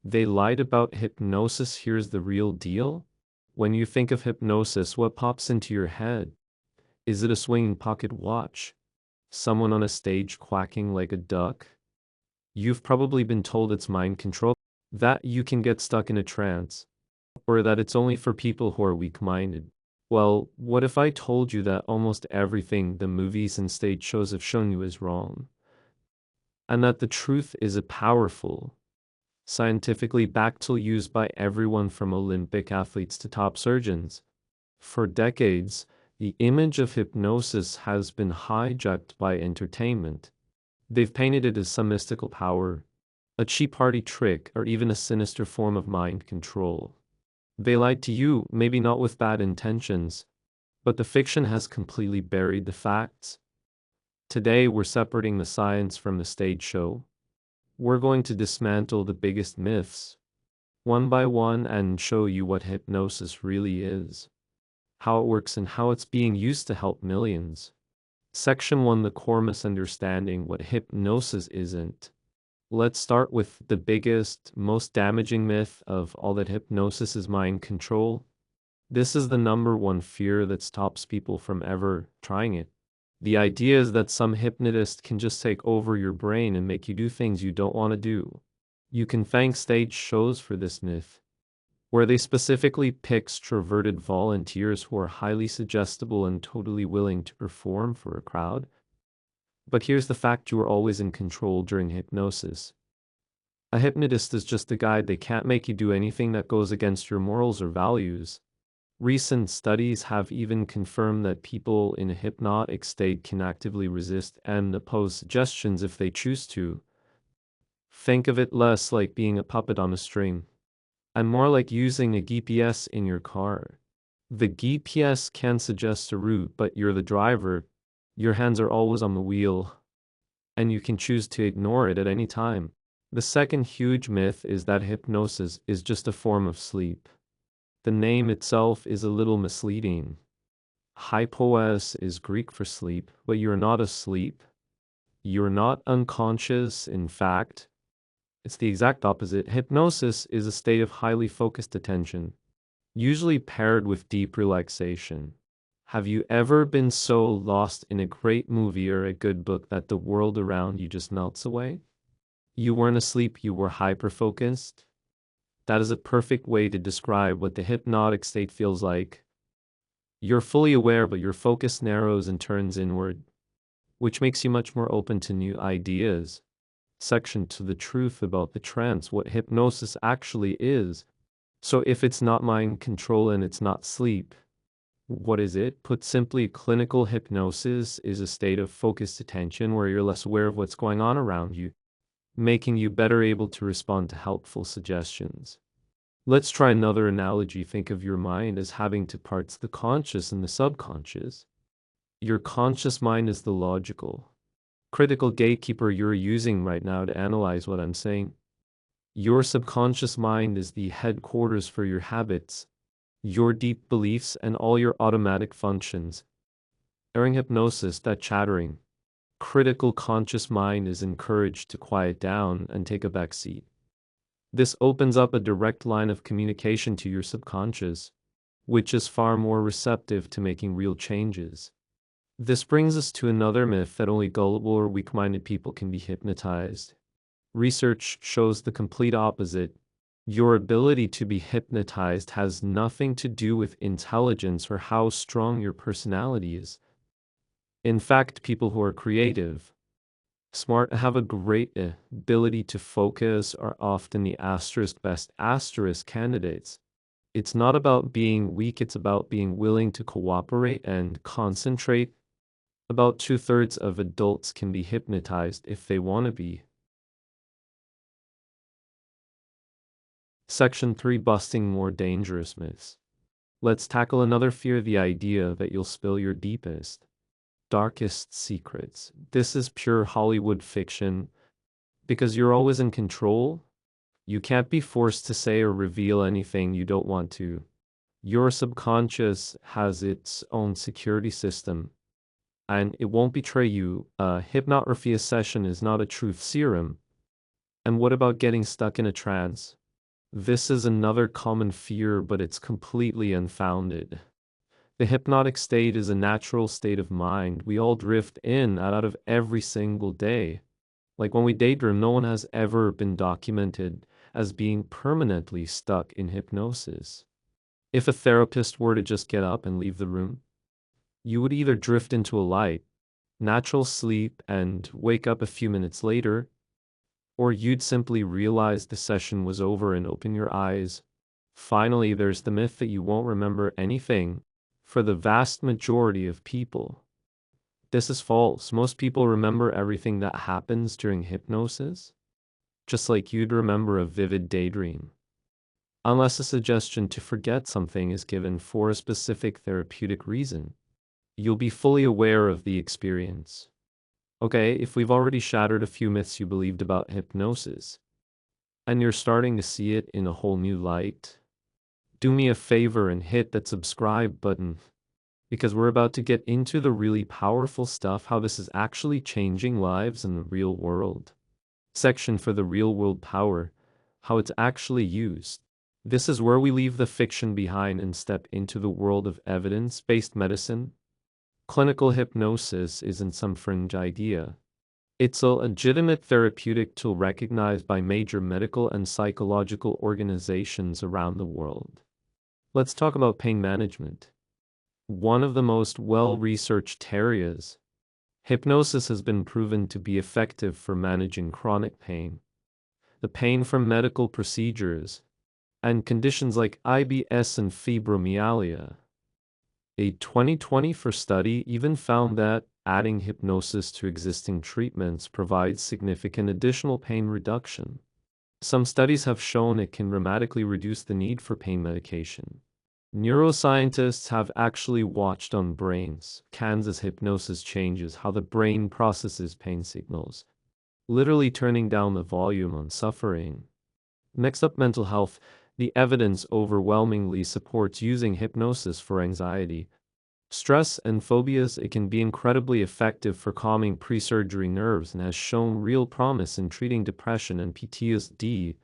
They lied about hypnosis. Here's the real deal. When you think of hypnosis, what pops into your head? Is it a swinging pocket watch? Someone on a stage quacking like a duck? You've probably been told it's mind control, that you can get stuck in a trance, or that it's only for people who are weak-minded. Well, what if I told you that almost everything the movies and stage shows have shown you is wrong? And that the truth is a powerful, scientifically backed tool used by everyone from Olympic athletes to top surgeons. For decades, the image of hypnosis has been hijacked by entertainment. They've painted it as some mystical power, a cheap party trick, or even a sinister form of mind control. They lied to you, maybe not with bad intentions, but the fiction has completely buried the facts. Today, we're separating the science from the stage show. We're going to dismantle the biggest myths, one by one, and show you what hypnosis really is, how it works, and how it's being used to help millions. Section 1: The core misunderstanding: what hypnosis isn't. Let's start with the biggest, most damaging myth of all, that hypnosis is mind control. This is the number one fear that stops people from ever trying it. The idea is that some hypnotist can just take over your brain and make you do things you don't want to do. You can thank stage shows for this myth, where they specifically pick extroverted volunteers who are highly suggestible and totally willing to perform for a crowd. But here's the fact: you are always in control during hypnosis. A hypnotist is just a guide. They can't make you do anything that goes against your morals or values. Recent studies have even confirmed that people in a hypnotic state can actively resist and oppose suggestions if they choose to. Think of it less like being a puppet on a string, and more like using a GPS in your car. The GPS can suggest a route, but you're the driver. Your hands are always on the wheel, and you can choose to ignore it at any time. The second huge myth is that hypnosis is just a form of sleep. The name itself is a little misleading. Hypos is Greek for sleep, but you're not asleep. You're not unconscious. In fact, it's the exact opposite. Hypnosis is a state of highly focused attention, usually paired with deep relaxation. Have you ever been so lost in a great movie or a good book that the world around you just melts away? You weren't asleep, you were hyper-focused. That is a perfect way to describe what the hypnotic state feels like. You're fully aware, but your focus narrows and turns inward, which makes you much more open to new ideas. Section 2: the truth about the trance, what hypnosis actually is. So if it's not mind control and it's not sleep, what is it? Put simply, clinical hypnosis is a state of focused attention where you're less aware of what's going on around you, making you better able to respond to helpful suggestions. Let's try another analogy. Think of your mind as having two parts: the conscious and the subconscious. Your conscious mind is the logical, critical gatekeeper you're using right now to analyze what I'm saying. Your subconscious mind is the headquarters for your habits, your deep beliefs, and all your automatic functions. During hypnosis, that chattering, critical conscious mind is encouraged to quiet down and take a back seat. This opens up a direct line of communication to your subconscious, which is far more receptive to making real changes. This brings us to another myth, that only gullible or weak-minded people can be hypnotized. Research shows the complete opposite. Your ability to be hypnotized has nothing to do with intelligence or how strong your personality is. In fact, people who are creative, smart, have a great ability to focus are often the best candidates. It's not about being weak, it's about being willing to cooperate and concentrate. About 2/3 of adults can be hypnotized if they want to be. Section 3: busting more dangerous myths. Let's tackle another fear, the idea that you'll spill your deepest, darkest secrets. This is pure Hollywood fiction. Because you're always in control, you can't be forced to say or reveal anything you don't want to. Your subconscious has its own security system, and it won't betray you. A hypnotherapy session is not a truth serum. And what about getting stuck in a trance? This is another common fear, but it's completely unfounded. The hypnotic state is a natural state of mind we all drift in and out of every single day. Like when we daydream, no one has ever been documented as being permanently stuck in hypnosis. If a therapist were to just get up and leave the room, you would either drift into a light, natural sleep and wake up a few minutes later, or you'd simply realize the session was over and open your eyes. Finally, there's the myth that you won't remember anything. For the vast majority of people, this is false. Most people remember everything that happens during hypnosis, just like you'd remember a vivid daydream. Unless a suggestion to forget something is given for a specific therapeutic reason, you'll be fully aware of the experience. Okay, if we've already shattered a few myths you believed about hypnosis, and you're starting to see it in a whole new light, do me a favor and hit that subscribe button, because we're about to get into the really powerful stuff, how this is actually changing lives in the real world. Section for the real world power, how it's actually used. This is where we leave the fiction behind and step into the world of evidence-based medicine. Clinical hypnosis isn't some fringe idea. It's a legitimate therapeutic tool recognized by major medical and psychological organizations around the world. Let's talk about pain management. One of the most well-researched areas. Hypnosis has been proven to be effective for managing chronic pain, the pain from medical procedures, and conditions like IBS and fibromyalgia. A 2024 study even found that adding hypnosis to existing treatments provides significant additional pain reduction. Some studies have shown it can dramatically reduce the need for pain medication. Neuroscientists have actually watched on brains. Kansas hypnosis changes how the brain processes pain signals, literally turning down the volume on suffering. Next up, mental health. The evidence overwhelmingly supports using hypnosis for anxiety, stress, and phobias. It can be incredibly effective for calming pre-surgery nerves and has shown real promise in treating depression and PTSD.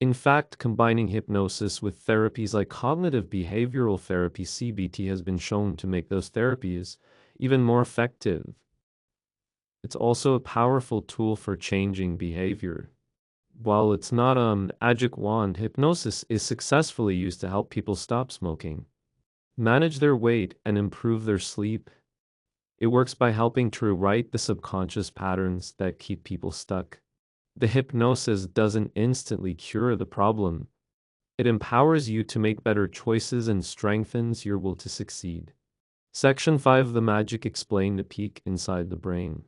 In fact, combining hypnosis with therapies like cognitive behavioral therapy (CBT) has been shown to make those therapies even more effective. It's also a powerful tool for changing behavior. While it's not an magic wand, hypnosis is successfully used to help people stop smoking, manage their weight, and improve their sleep. It works by helping to rewrite the subconscious patterns that keep people stuck. The hypnosis doesn't instantly cure the problem. It empowers you to make better choices and strengthens your will to succeed. Section 5, the magic explained, a peek inside the brain.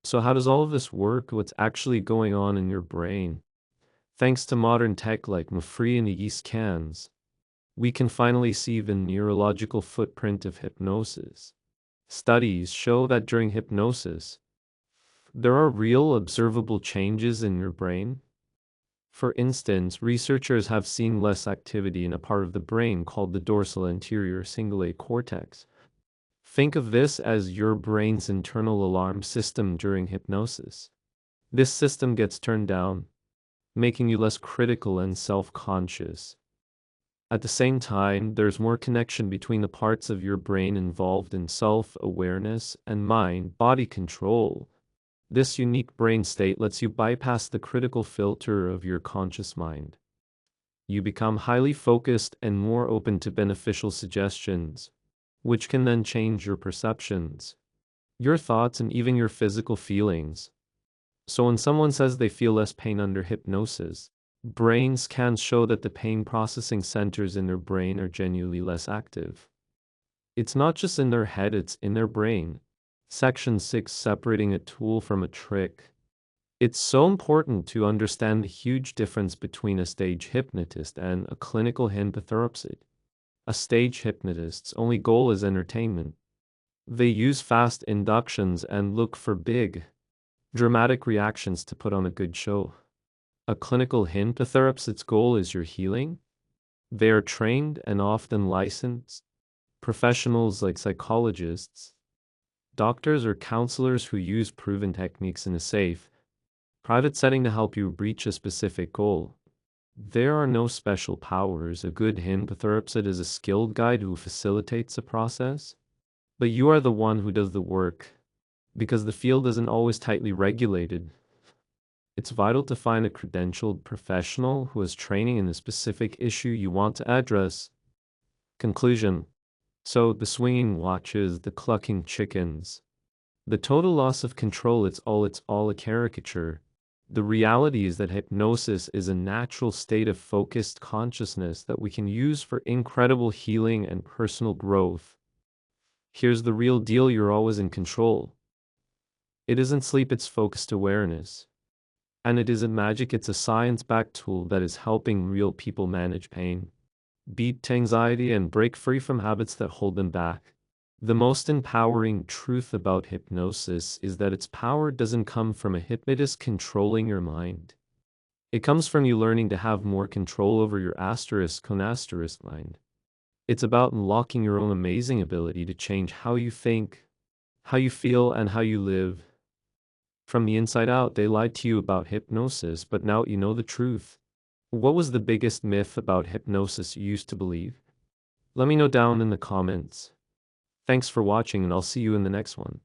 So how does all of this work? What's actually going on in your brain? Thanks to modern tech like MFRI and EEG scans, we can finally see the neurological footprint of hypnosis. Studies show that during hypnosis, there are real observable changes in your brain. For instance, researchers have seen less activity in a part of the brain called the dorsal anterior cingulate cortex. Think of this as your brain's internal alarm system during hypnosis. This system gets turned down, making you less critical and self-conscious. At the same time, there's more connection between the parts of your brain involved in self-awareness and mind-body control. This unique brain state lets you bypass the critical filter of your conscious mind. You become highly focused and more open to beneficial suggestions, which can then change your perceptions, your thoughts, and even your physical feelings. So when someone says they feel less pain under hypnosis, brain scans show that the pain processing centers in their brain are genuinely less active. It's not just in their head, it's in their brain. Section 6, separating a tool from a trick. It's so important to understand the huge difference between a stage hypnotist and a clinical hypnotherapist. A stage hypnotist's only goal is entertainment. They use fast inductions and look for big, dramatic reactions to put on a good show. A clinical hypnotherapist's goal is your healing. They are trained and often licensed professionals like psychologists, doctors, or counselors who use proven techniques in a safe, private setting to help you reach a specific goal. There are no special powers. A good hypnotherapist is a skilled guide who facilitates the process. But you are the one who does the work. Because the field isn't always tightly regulated, it's vital to find a credentialed professional who has training in the specific issue you want to address. Conclusion. So, the swinging watches, the clucking chickens, the total loss of control, it's all a caricature. The reality is that hypnosis is a natural state of focused consciousness that we can use for incredible healing and personal growth. Here's the real deal: you're always in control. It isn't sleep, it's focused awareness. And it isn't magic, it's a science-backed tool that is helping real people manage pain, beat anxiety, and break free from habits that hold them back. The most empowering truth about hypnosis is that its power doesn't come from a hypnotist controlling your mind. It comes from you learning to have more control over your asterisk mind. It's about unlocking your own amazing ability to change how you think, how you feel, and how you live. From the inside out, they lied to you about hypnosis, but now you know the truth. What was the biggest myth about hypnosis you used to believe? Let me know down in the comments. Thanks for watching, and I'll see you in the next one.